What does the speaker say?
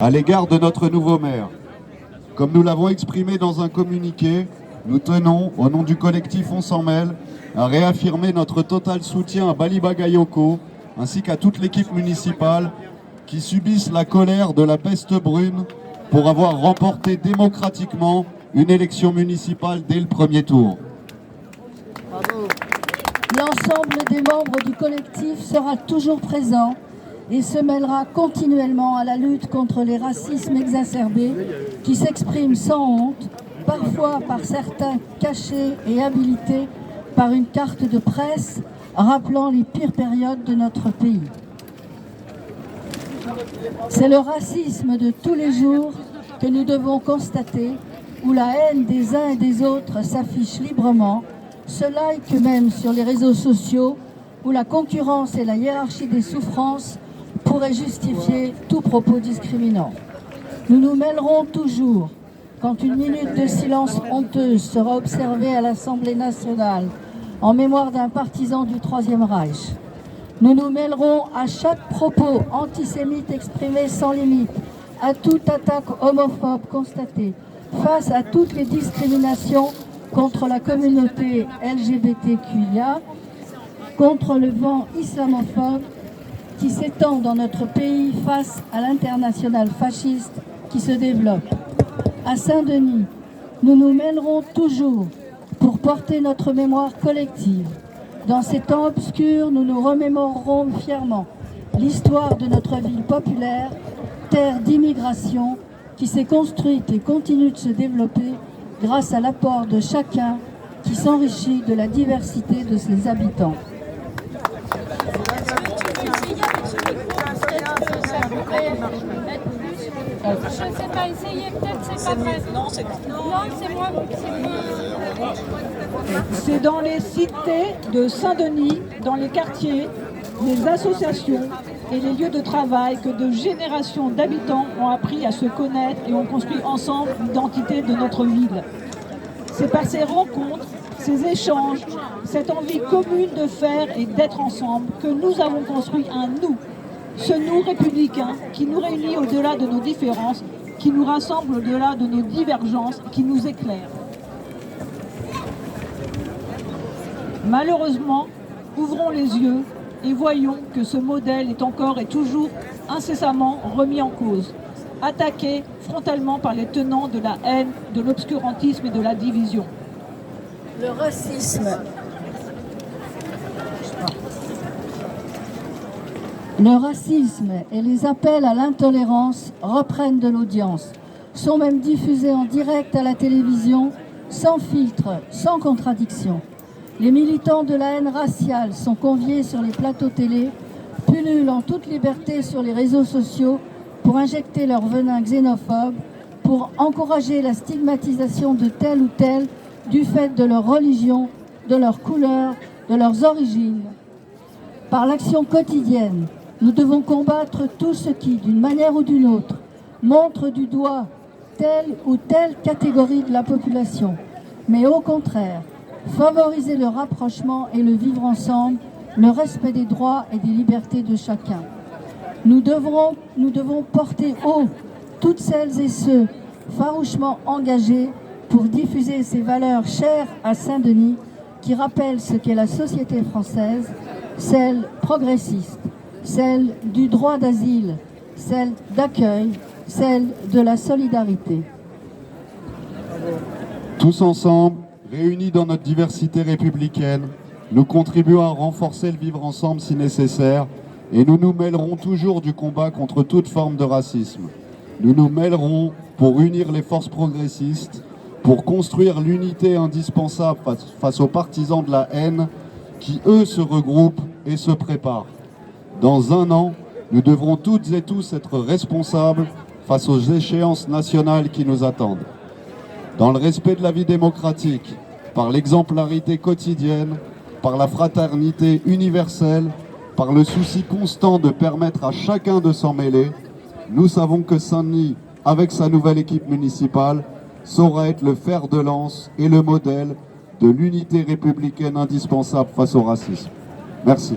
à l'égard de notre nouveau maire. Comme nous l'avons exprimé dans un communiqué, nous tenons, au nom du collectif On s'en mêle, à réaffirmer notre total soutien à Bali Bagayoko ainsi qu'à toute l'équipe municipale qui subissent la colère de la peste brune pour avoir remporté démocratiquement une élection municipale dès le premier tour. L'ensemble des membres du collectif sera toujours présent et se mêlera continuellement à la lutte contre les racismes exacerbés qui s'expriment sans honte, parfois par certains cachés et habilités par une carte de presse rappelant les pires périodes de notre pays. C'est le racisme de tous les jours que nous devons constater, où la haine des uns et des autres s'affiche librement, se like même sur les réseaux sociaux, où la concurrence et la hiérarchie des souffrances pourraient justifier tout propos discriminant. Nous nous mêlerons toujours, quand une minute de silence honteuse sera observée à l'Assemblée nationale en mémoire d'un partisan du Troisième Reich. Nous nous mêlerons à chaque propos antisémite exprimé sans limite, à toute attaque homophobe constatée, face à toutes les discriminations contre la communauté LGBTQIA, contre le vent islamophobe qui s'étend dans notre pays face à l'international fasciste qui se développe. À Saint-Denis, nous nous mêlerons toujours pour porter notre mémoire collective. Dans ces temps obscurs, nous nous remémorerons fièrement l'histoire de notre ville populaire, terre d'immigration, qui s'est construite et continue de se développer grâce à l'apport de chacun qui s'enrichit de la diversité de ses habitants. Je ne sais pas, essayer peut-être, c'est pas vrai. Non, c'est moi. C'est dans les cités de Saint-Denis, dans les quartiers, les associations et les lieux de travail que de générations d'habitants ont appris à se connaître et ont construit ensemble l'identité de notre ville. C'est par ces rencontres, ces échanges, cette envie commune de faire et d'être ensemble que nous avons construit un nous. Ce nous républicain qui nous réunit au-delà de nos différences, qui nous rassemble au-delà de nos divergences, qui nous éclaire. Malheureusement, ouvrons les yeux et voyons que ce modèle est encore et toujours incessamment remis en cause, attaqué frontalement par les tenants de la haine, de l'obscurantisme et de la division. Le racisme et les appels à l'intolérance reprennent de l'audience, sont même diffusés en direct à la télévision, sans filtre, sans contradiction. Les militants de la haine raciale sont conviés sur les plateaux télé, pullulent en toute liberté sur les réseaux sociaux pour injecter leur venin xénophobe, pour encourager la stigmatisation de tel ou tel du fait de leur religion, de leur couleur, de leurs origines. Par l'action quotidienne, nous devons combattre tout ce qui, d'une manière ou d'une autre, montre du doigt telle ou telle catégorie de la population, mais au contraire, favoriser le rapprochement et le vivre ensemble, le respect des droits et des libertés de chacun. Nous devons porter haut toutes celles et ceux farouchement engagés pour diffuser ces valeurs chères à Saint-Denis qui rappellent ce qu'est la société française, celle progressiste, celle du droit d'asile, celle d'accueil, celle de la solidarité. Tous ensemble, réunis dans notre diversité républicaine, nous contribuons à renforcer le vivre ensemble si nécessaire et nous nous mêlerons toujours du combat contre toute forme de racisme. Nous nous mêlerons pour unir les forces progressistes, pour construire l'unité indispensable face aux partisans de la haine qui, eux, se regroupent et se préparent. Dans un an, nous devrons toutes et tous être responsables face aux échéances nationales qui nous attendent. Dans le respect de la vie démocratique, par l'exemplarité quotidienne, par la fraternité universelle, par le souci constant de permettre à chacun de s'en mêler, nous savons que Saint-Denis, avec sa nouvelle équipe municipale, saura être le fer de lance et le modèle de l'unité républicaine indispensable face au racisme. Merci.